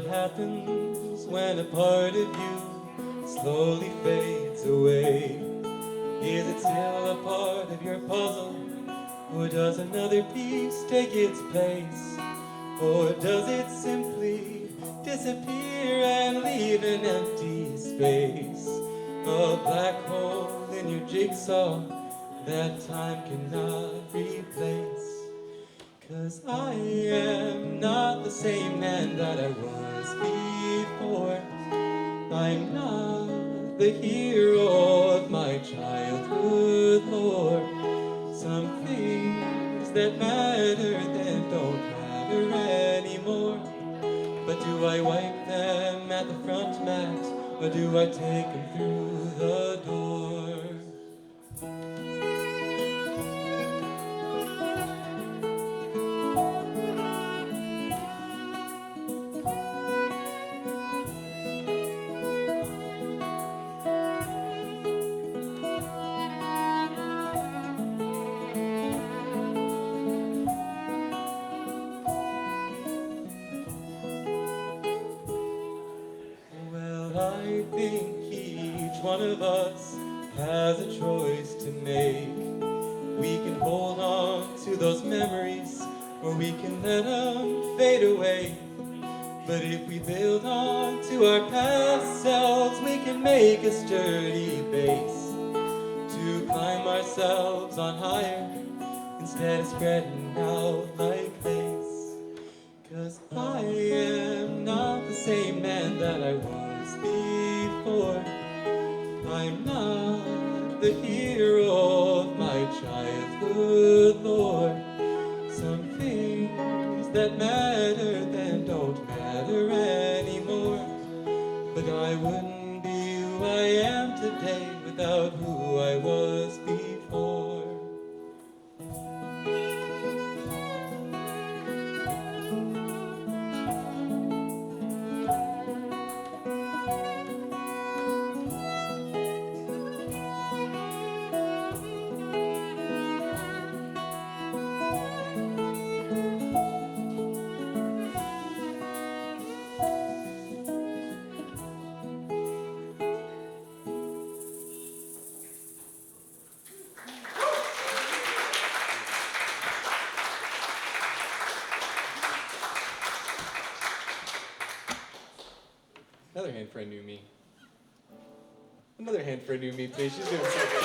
happens when a part of you slowly fades away? Is it still a part of your puzzle? Or does another piece take its place? Or does it simply disappear and leave an empty space? A black hole in your jigsaw that time cannot replace. 'Cause I am not the same man that I was before. I'm not the hero of my childhood lore. Some things that matter then don't matter anymore. But do I wipe them at the front mat, or do I take them through the door? I think each one of us has a choice to make. We can hold on to those memories, or we can let them fade away. But if we build on to our past selves, we can make a sturdy base to climb ourselves on higher instead of spreading out like lace. 'Cause I am not the same man that I was before. I'm not the hero of my childhood lore. Some things that matter then don't matter anymore. But I wouldn't be who I am today without who I was before. Another hand for Anumi. Another hand for Anumi, please. She's doing so good.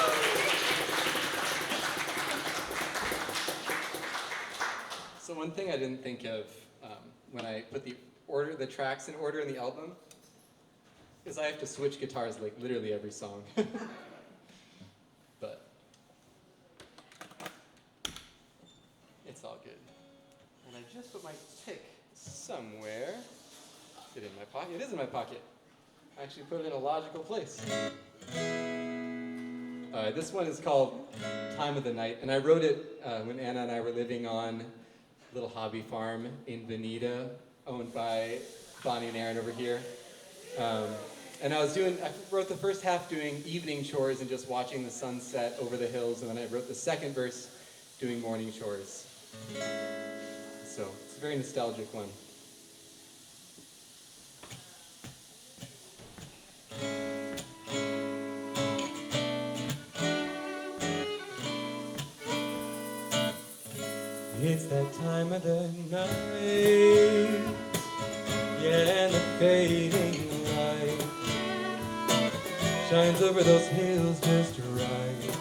So one thing I didn't think of when I put the tracks in order in the album is I have to switch guitars like literally every song. But it's all good. And I just put my pick somewhere. Is it in my pocket? It is in my pocket. I actually put it in a logical place. This one is called Time of the Night, and I wrote it when Anna and I were living on a little hobby farm in Veneta, owned by Bonnie and Aaron over here. And I wrote the first half doing evening chores and just watching the sunset over the hills, and then I wrote the second verse doing morning chores. So it's a very nostalgic one. It's that time of the night, yeah, and the fading light shines over those hills just right.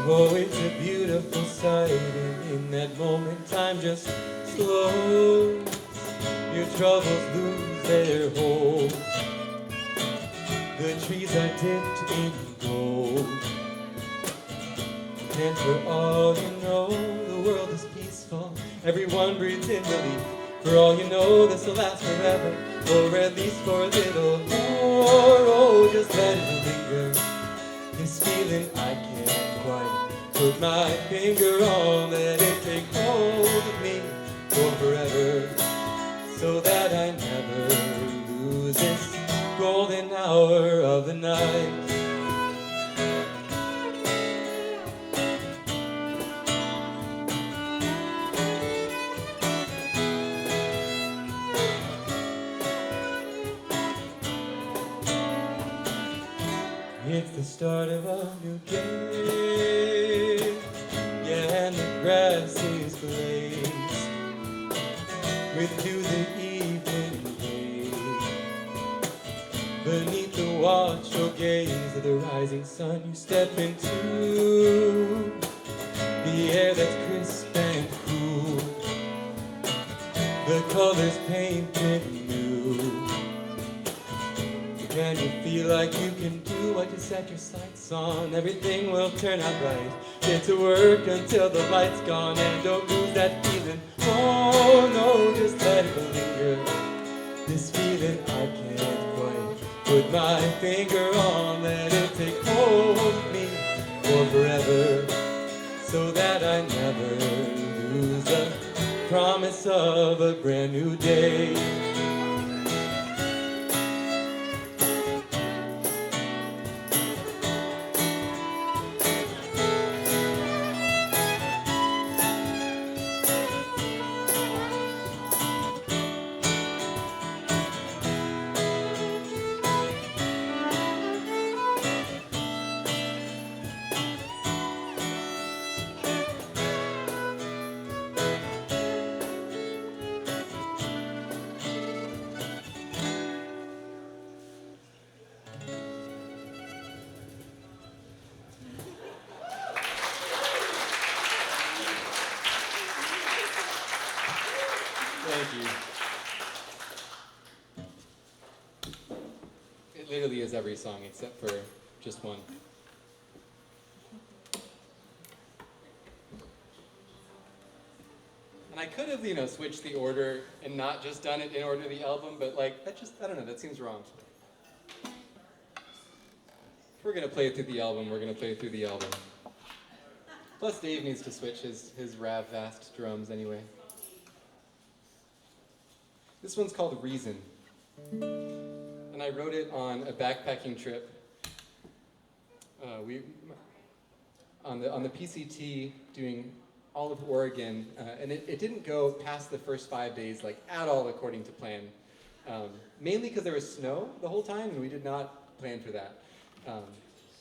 Oh, it's a beautiful sight, and in that moment time just slows. Your troubles lose their hold. The trees are dipped in gold. And for all you know, the world is peaceful. Everyone breathes in relief. For all you know, this will last forever, or at least for a little more. Oh, just let it linger. This feeling I can't quite put my finger on. Let it take hold of me for forever, so that I never lose this golden hour of the night. It's the start of a new day. Yeah, and the grass is blazed with dew the evening gay. Beneath the watchful gaze of the rising sun, you step into the air that's crisp and cool. The colors painted new. Can you feel like you can do what you set your sights on? Everything will turn out right. Get to work until the light's gone, and don't lose that feeling. Oh no, just let it linger. This feeling I can't quite put my finger on. Let it take hold of me for forever, so that I never lose the promise of a brand new day. Thank you. It literally is every song except for just one. And I could have, switched the order and not just done it in order of the album, but that just, I don't know, that seems wrong. If we're gonna play it through the album, we're gonna play it through the album. Plus Dave needs to switch his Rav Vast drums anyway. This one's called Reason, and I wrote it on a backpacking trip. On the PCT doing all of Oregon, and it didn't go past the first 5 days at all according to plan. Mainly because there was snow the whole time, and we did not plan for that.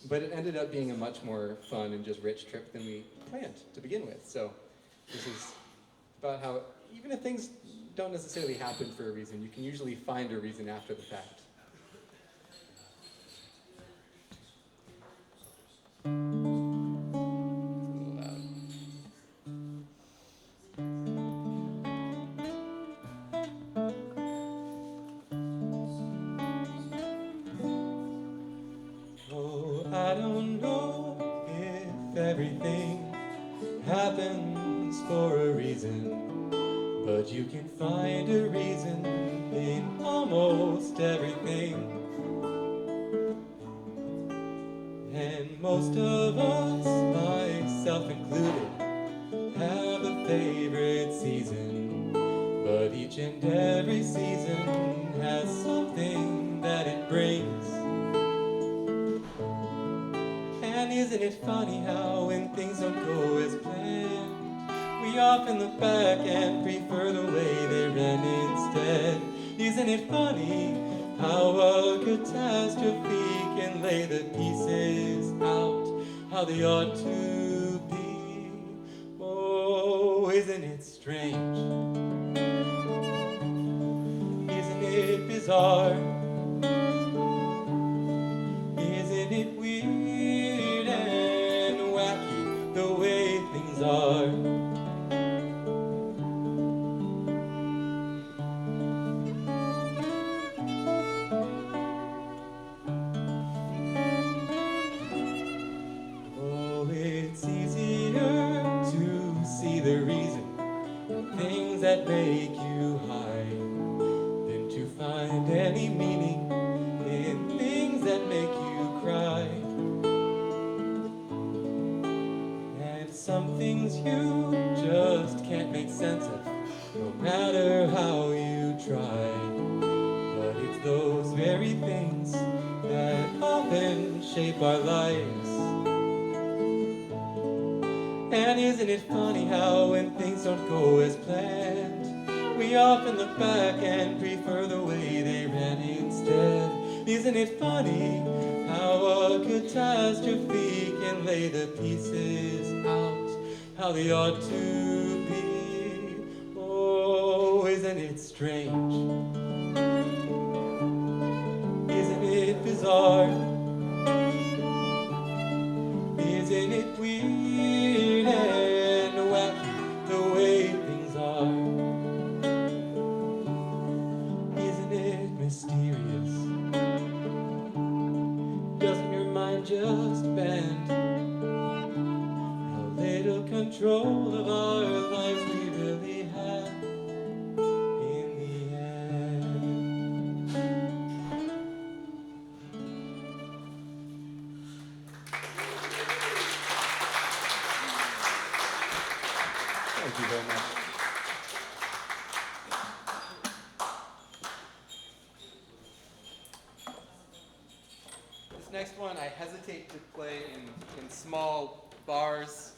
But it ended up being a much more fun and just rich trip than we planned to begin with. So this is about how even if things don't necessarily happen for a reason, you can usually find a reason after the fact. Oh, I don't know if everything happens for a reason, but you can find a reason in almost everything. And most of us, myself included, have a favorite season. But each and every season has something that it brings. And isn't it funny how when things don't go as planned, we often look back and prefer the way they ran instead. Isn't it funny how a catastrophe can lay the pieces out how they ought to be? Oh, isn't it strange? Isn't it bizarre? Isn't it weird and wacky the way things are? That make you high than to find any meaning in things that make you cry. And some things you just can't make sense of, no matter how you try. But it's those very things that often shape our lives. And isn't it funny how when things don't go as planned, we often look back and prefer the way they ran instead? Isn't Isn't it funny how a catastrophe can lay the pieces out how they ought to be? Oh, isn't it strange? Isn't it bizarre? Isn't it weird and wacky the way things are? Isn't it mysterious? Doesn't your mind just bend? How little control of our lives we really have in the end. Thank you very much. This next one I hesitate to play in small bars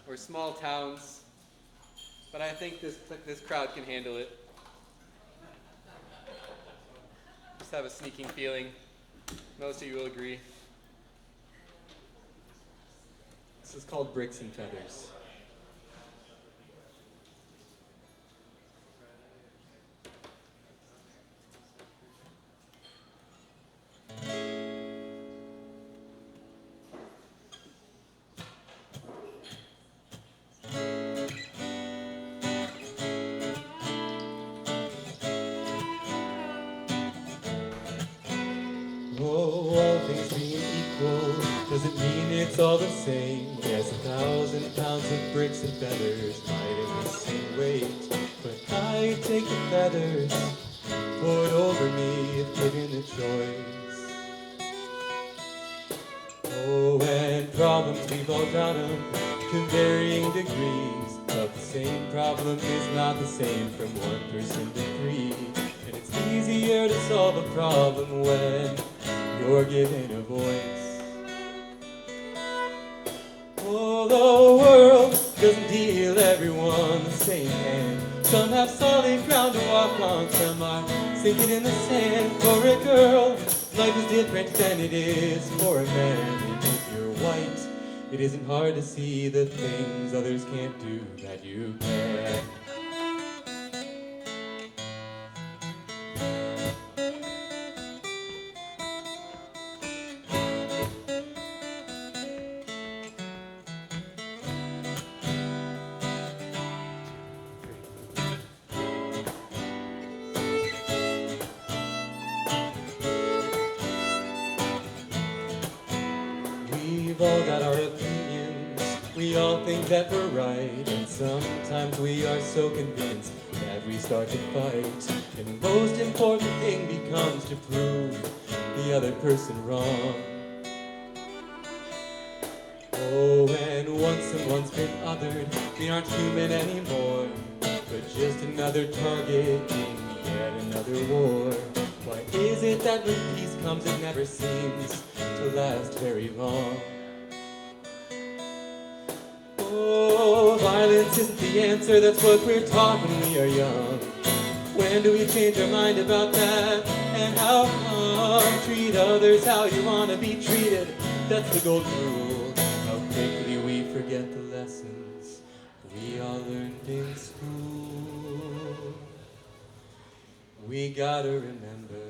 or small towns, but I think this crowd can handle it. Just have a sneaking feeling most of you will agree. This is called Bricks and Feathers. Oh, all things being equal doesn't mean it's all the same. Yes, 1,000 pounds of bricks and feathers might have the same weight, but I take the feathers poured over me if given a choice. Oh, and problems we've all got them to varying degrees, but the same problem is not the same from one person to three. And it's easier to solve a problem when you're given a voice. Oh, the world doesn't deal everyone the same hand. Some have solid ground to walk on, some are sinking in the sand. For a girl, life is different than it is for a man. And if you're white, it isn't hard to see the things others can't do that you can. We've all got our opinions, we all think that we're right, and sometimes we are so convinced that we start to fight. And the most important thing becomes to prove the other person wrong. Oh, and once someone's been othered, they aren't human anymore, but just another target in yet another war. Why is it that when peace comes it never seems to last very long? Oh, violence isn't the answer, that's what we're taught when we are young. When do we change our mind about that? And how come? Treat others how you want to be treated, that's the golden rule. How quickly we forget the lessons we all learned in school. We gotta remember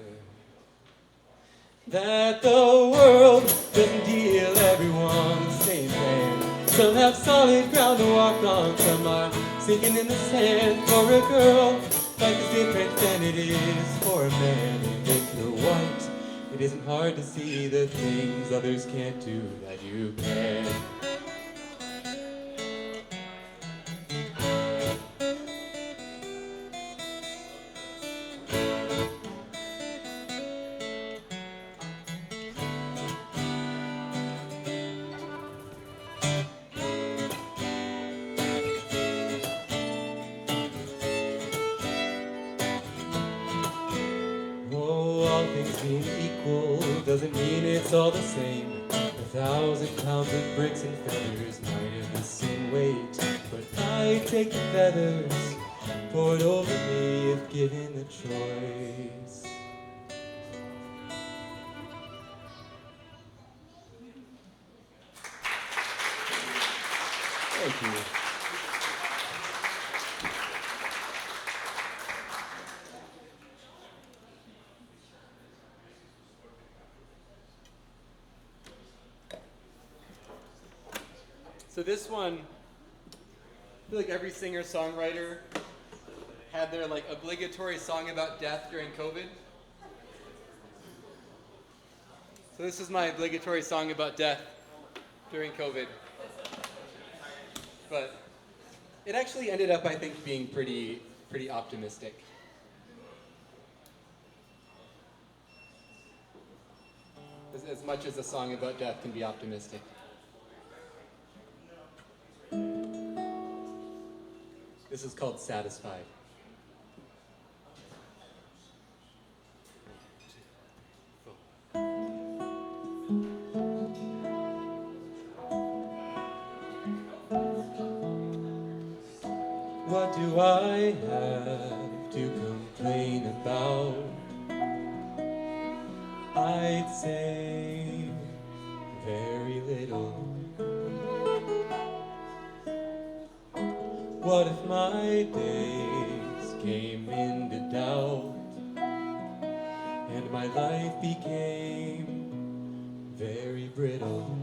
that the world doesn't deal everyone the same thing. Some have solid ground to walk on, some are sinking in the sand. For a girl, life is different than it is for a man. And if you're white, it isn't hard to see the things others can't do that you can. All things being equal doesn't mean it's all the same. 1,000 pounds of bricks and feathers might have the same weight, but I take the feathers poured over me if given the choice. Thank you. So this one, I feel like every singer-songwriter had their like obligatory song about death during COVID. So this is my obligatory song about death during COVID. But it actually ended up, I think, being pretty optimistic. As much as a song about death can be optimistic. This is called Satisfied. What do I have to complain about? I'd say very little. What if my days came into doubt and my life became very brittle?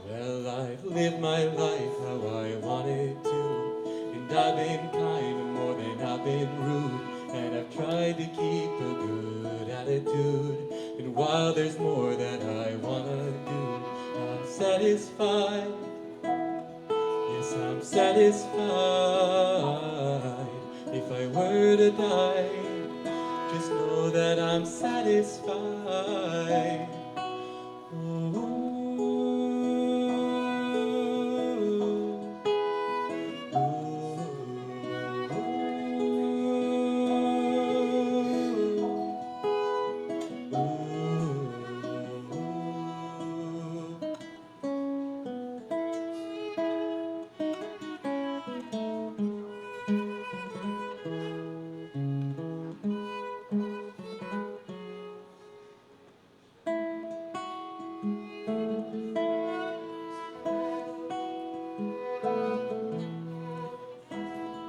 Well, I've lived my life how I wanted to, and I've been kind of more than I've been rude, and I've tried to keep a good attitude, and while there's more that I wanna do, I'm satisfied. Yes, I'm satisfied. If I were to die, just know that I'm satisfied. Ooh.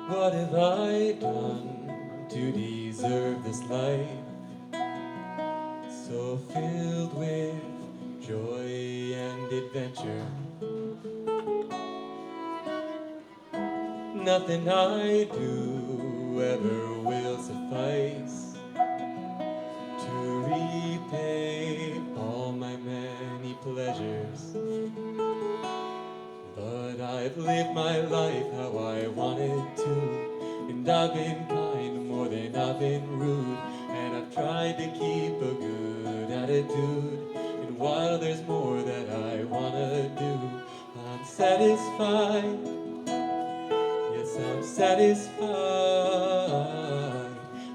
What have I done to deserve this life, so filled with joy and adventure? Nothing I do ever will suffice to repay all my many pleasures. But I've lived my life how I wanted to, and I've been kind more than I've been rude, and I've tried to keep a good attitude, and while there's more that I wanna do, I'm satisfied. Yes, I'm satisfied.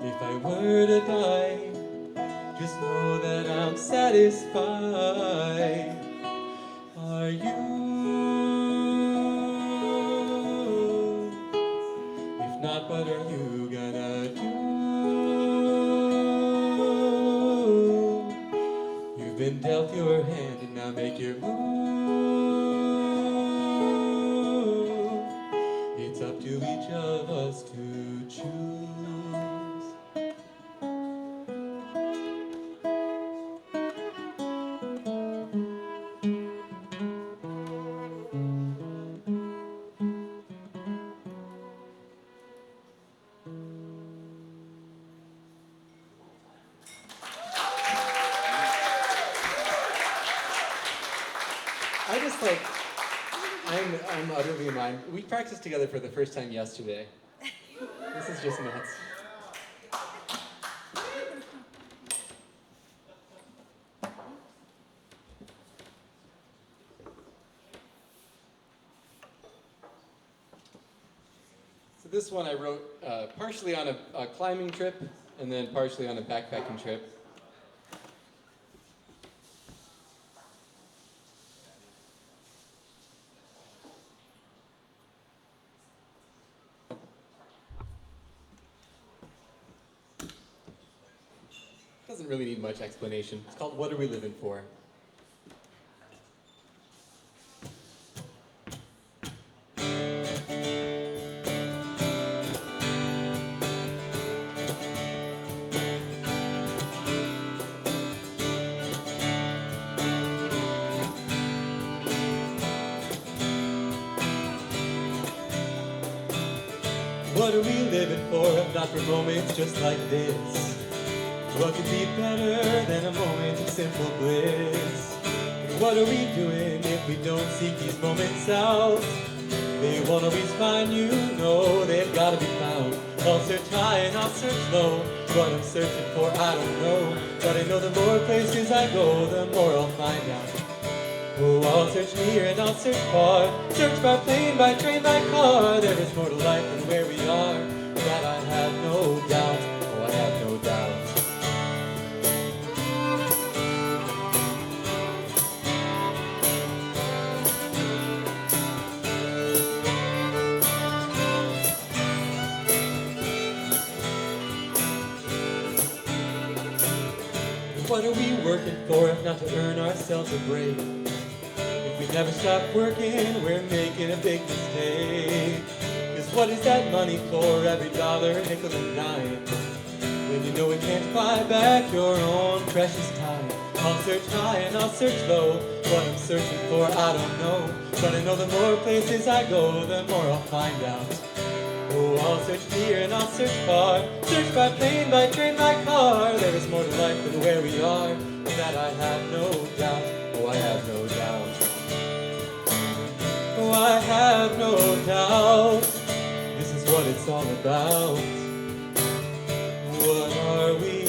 If I were to die, just know that I'm satisfied. Are you? Not what are you gonna do? You've been dealt your hand and now make your move. It's up to each of us to choose. I just like, I'm utterly in line. We practiced together for the first time yesterday. This is just nuts. So this one I wrote partially on a climbing trip and then partially on a backpacking trip. Doesn't really need much explanation. It's called What Are We Living For? What are we living for if not for moments just like this? What could be better than a moment of simple bliss? And what are we doing if we don't seek these moments out? They won't always find you, no, they've got to be found. I'll search high and I'll search low. What I'm searching for, I don't know. But I know the more places I go, the more I'll find out. Oh, I'll search near and I'll search far. Search by plane, by train, by car. There is more to life than where we are. That I have no doubt. Oh, I have no doubt. What are we working for if not to earn ourselves a break? If we never stop working, we're making a big mistake. Cause what is that money for, every dollar, nickel and dime, when you know it can't buy back your own precious time? I'll search high and I'll search low. What I'm searching for, I don't know. But I know the more places I go, the more I'll find out. Oh, I'll search near and I'll search far. Search by plane, by train, by car. There is more to life than where we are. That I have no doubt. Oh, I have no doubt. Oh, I have no doubt. This is what it's all about. What are we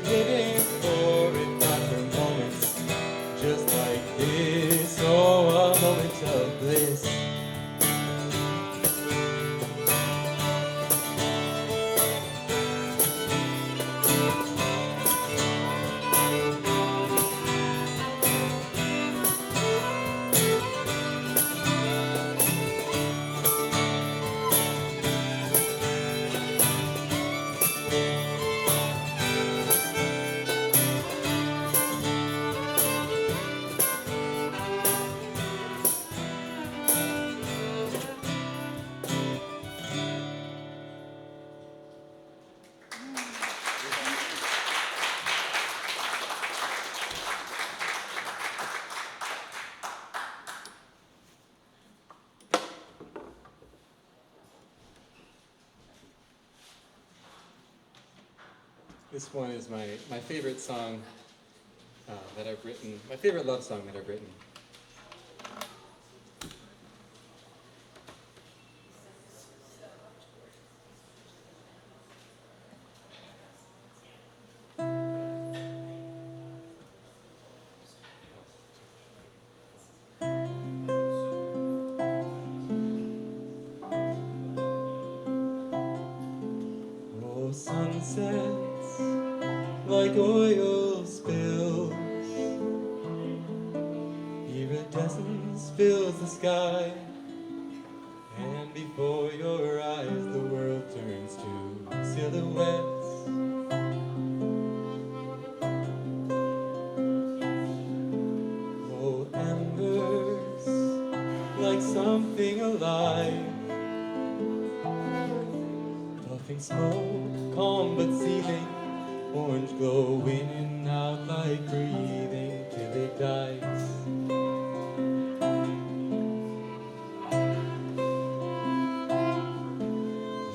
living for if not for moments just like this? Oh, a moment of bliss. This one is my favorite song that I've written, my favorite love song that I've written. Oh, sunsets like oil spills, iridescence fills the sky, and before your eyes the world turns to silhouettes. Oh, embers like something alive, puffing smoke, calm but seething, orange glow in and out like breathing till it dies.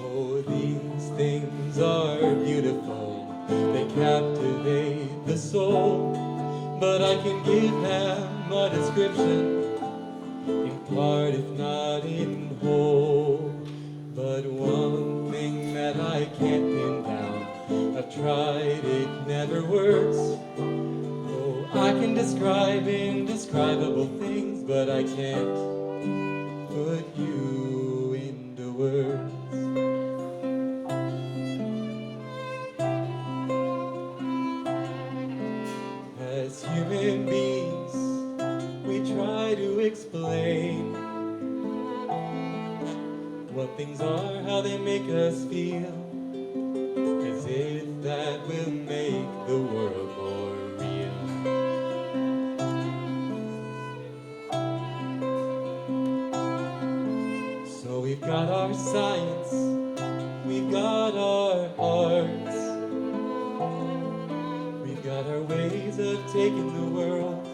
Oh, these things are beautiful, they captivate the soul, but I can give them a description, in part if not in whole. But one thing that I can't pin down, I've tried, it never works. Oh, I can describe indescribable things, but I can't put you into words. As human beings, we try to explain what things are, how they make us feel, as if that will make the world more real. So we've got our science, we've got our arts, we've got our ways of taking the world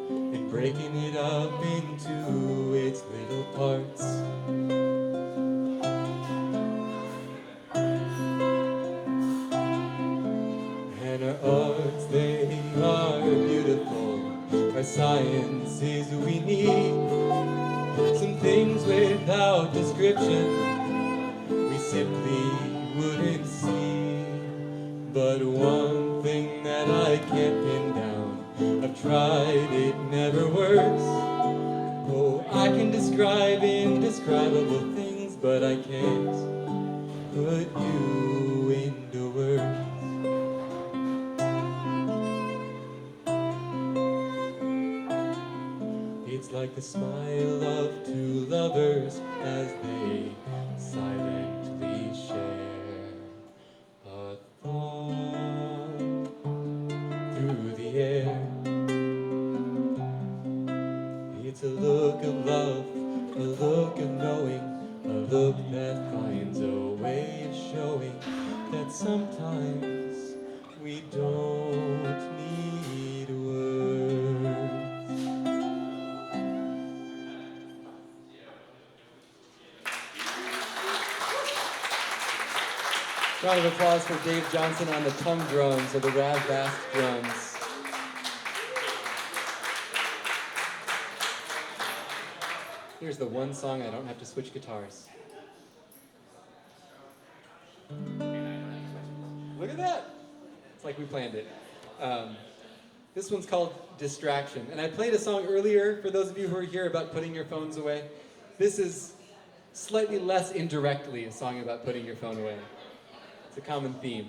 and breaking it up into its little parts. science is we need. Some things without description we simply wouldn't see. But one thing that I can't pin down, I've tried, it never works. Oh, I can describe indescribable things, but I can't put you into words. It's like the smile of two lovers as they silently share a thought through the air. It's a look of love, a look of knowing, a look that finds a way of showing that sometimes we don't need words. Round of applause for Dave Johnson on the tongue drums, or the Rav Bass drums. Here's the one song I don't have to switch guitars. Look at that! It's like we planned it. This one's called Distraction. And I played a song earlier, for those of you who are here, about putting your phones away. This is slightly less indirectly a song about putting your phone away. It's a common theme.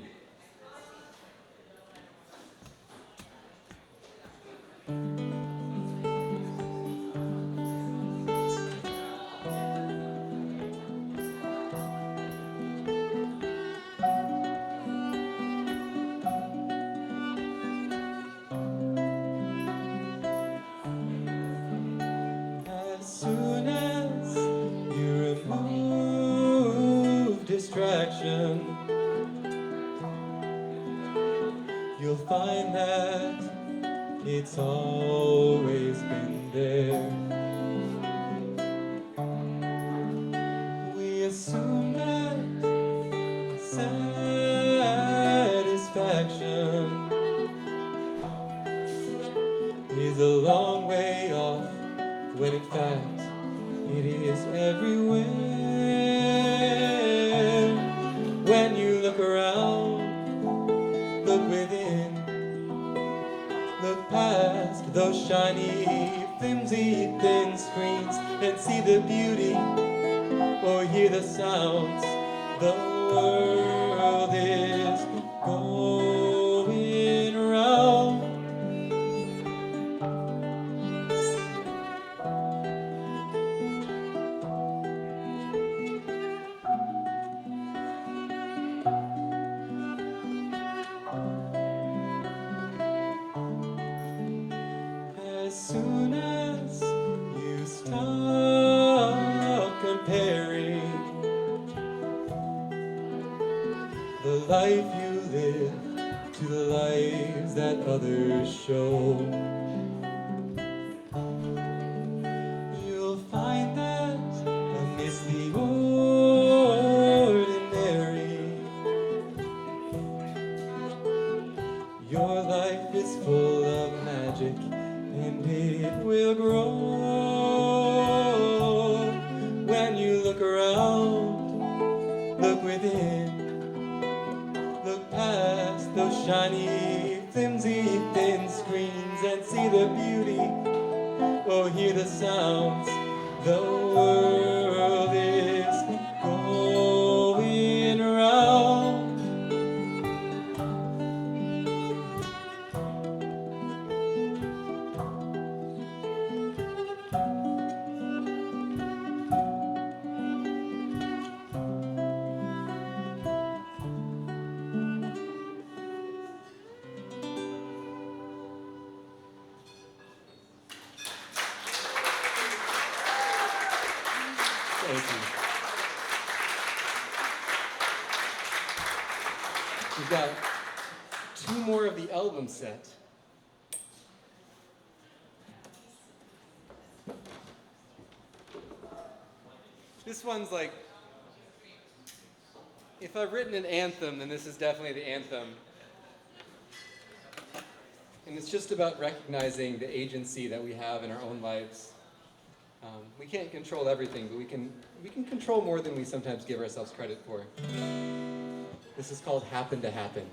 As soon as you remove distraction, you'll find that it's always been there. We assume that satisfaction is a long way off, when in fact it is everywhere. When you look around, look within, look past those shiny, flimsy, thin screens and see the beauty or hear the sounds. The world is going round. As soon as you stop comparing the life you live to the lives that others show, you'll find that amidst the ordinary, your life is full of magic, and it will grow. When you look around, look within, look past those shiny, flimsy, thin screens and see the beauty or hear the sounds. The world is going round. Thank you. We've got two more of the album set. This one's like, if I've written an anthem, then this is definitely the anthem. And it's just about recognizing the agency that we have in our own lives. We can't control everything, but we can control more than we sometimes give ourselves credit for. This is called Happen to Happen.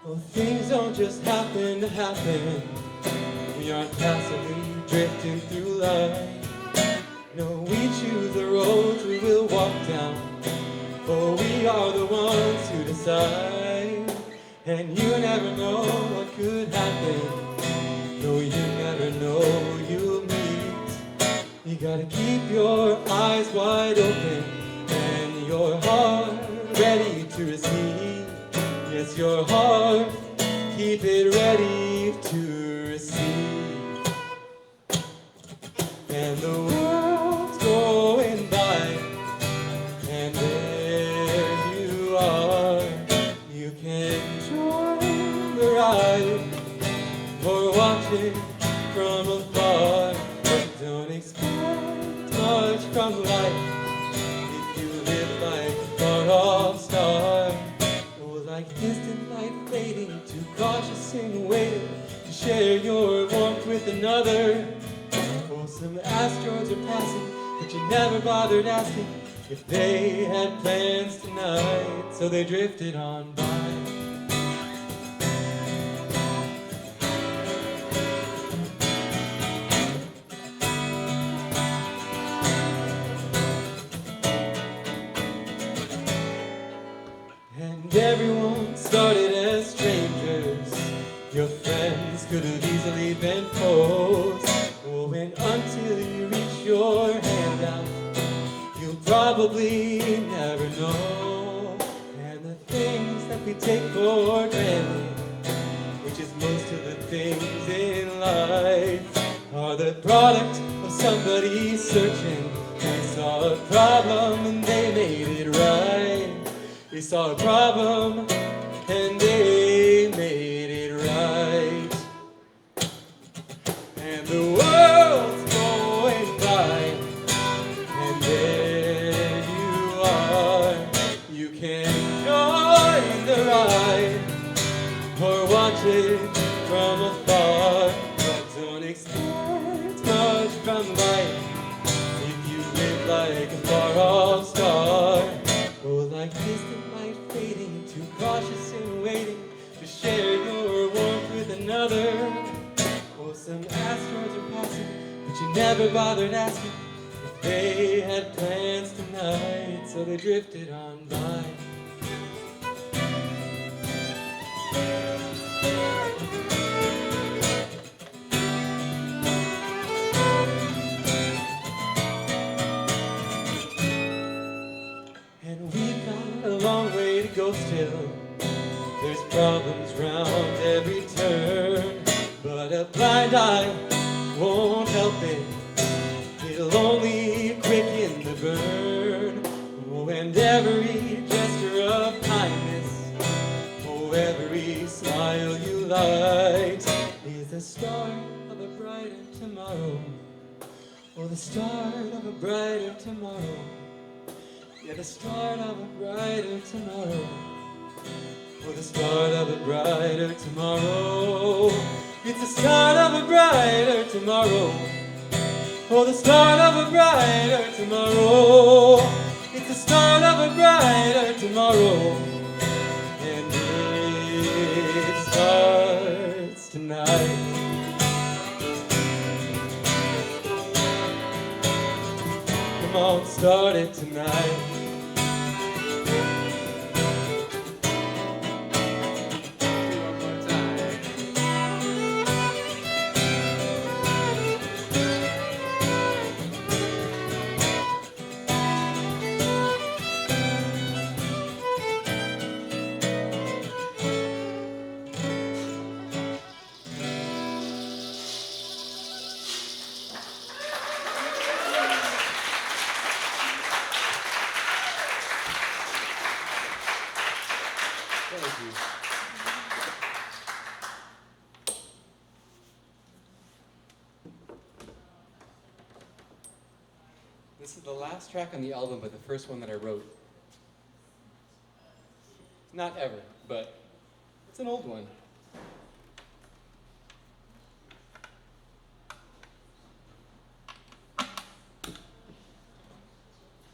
Well, things don't just happen to happen. We aren't passively drifting through life. No, we choose the roads we will walk down, for we are the ones who decide. And you never know what could happen. No, you never know who you'll meet. You gotta keep your eyes wide open and your heart ready to receive. Yes, your heart, keep it ready to receive. And the world's going by, and there you are. You can join the ride or watch it from afar. But don't expect much from life if you live like a far-off star. Like distant light fading, too cautious in waiting to share your warmth with another. Oh, some asteroids are passing, but you never bothered asking if they had plans tonight, so they drifted on by. And everyone started as strangers. Your friends could have easily been foes. Oh, and until you reach your hand out, you'll probably never know. And the things that we take for granted, which is most of the things in life, are the product of somebody searching. They saw a problem and they made it right. They saw a problem and they made it right. And the world's going by, and there you are. You can join the ride or watch it from afar, but don't expect much from life if you live like a far-off star. Oh, like distant light fading, too cautious in waiting to share your warmth with another. Oh, some asteroids are passing, but you never bothered asking if they had plans tonight, so they drifted on by. And we've got a long way to go still. There's problems round every turn, but a blind eye won't help it. It'll only quicken the burn. Oh, and every gesture of kindness, oh, every smile you light is the start of a brighter tomorrow. Oh, the start of a brighter tomorrow. Yeah, the start of a brighter tomorrow. Oh, the start of a brighter tomorrow. It's the start of a brighter tomorrow. Oh, the start of a brighter tomorrow. It's the start of a brighter tomorrow. And it starts tonight. Come on, start it tonight. the last track on the album, but the first one that I wrote. Not ever, but it's an old one.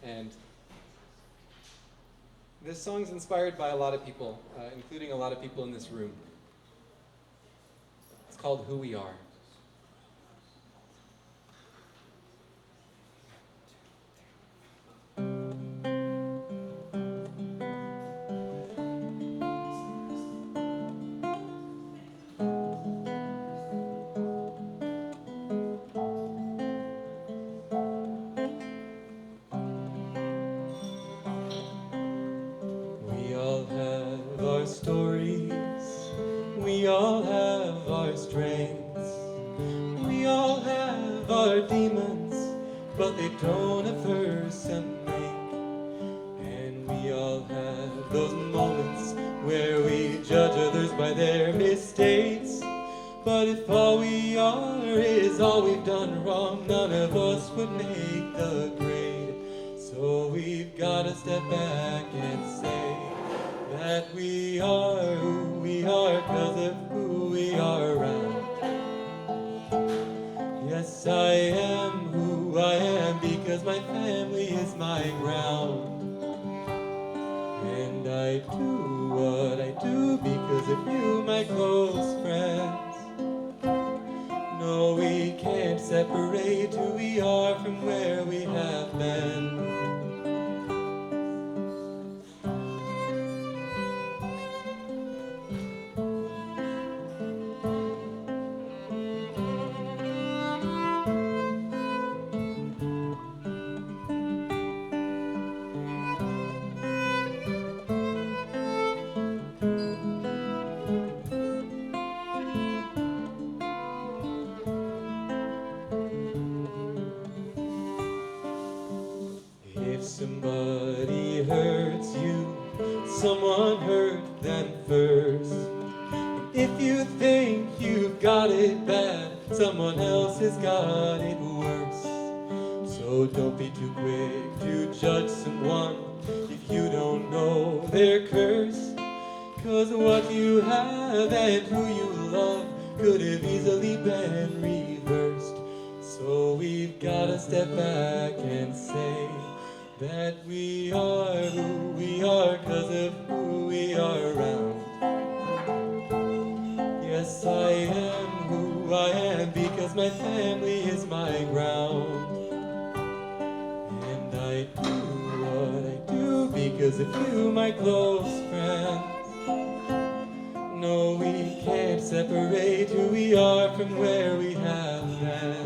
And this song's inspired by a lot of people, including a lot of people in this room. It's called Who We Are. We all have our stories, we all have our strengths, we all have our demons, but they don't have first and make. And we all have those moments where we judge others by their mistakes. But if all we are is all we've done wrong, none of us would make the grade. So we've got to step back and say that we are who we are because of who we are around. Yes, I am who I am because my family is my ground. And I do what I do because of you, my close friends. No, we can't separate who we are from where we have been. If somebody hurts you, someone hurt them first. If you think you've got it bad, someone else has got it worse. So don't be too quick to judge someone if you don't know their curse. 'Cause what you have and who you love could have easily been reversed. So we've gotta step back and say that we are who we are 'cause of who we are around. Yes, I am who I am because my family is my ground. And I do what I do because of you, my close friends. No, we can't separate who we are from where we have been.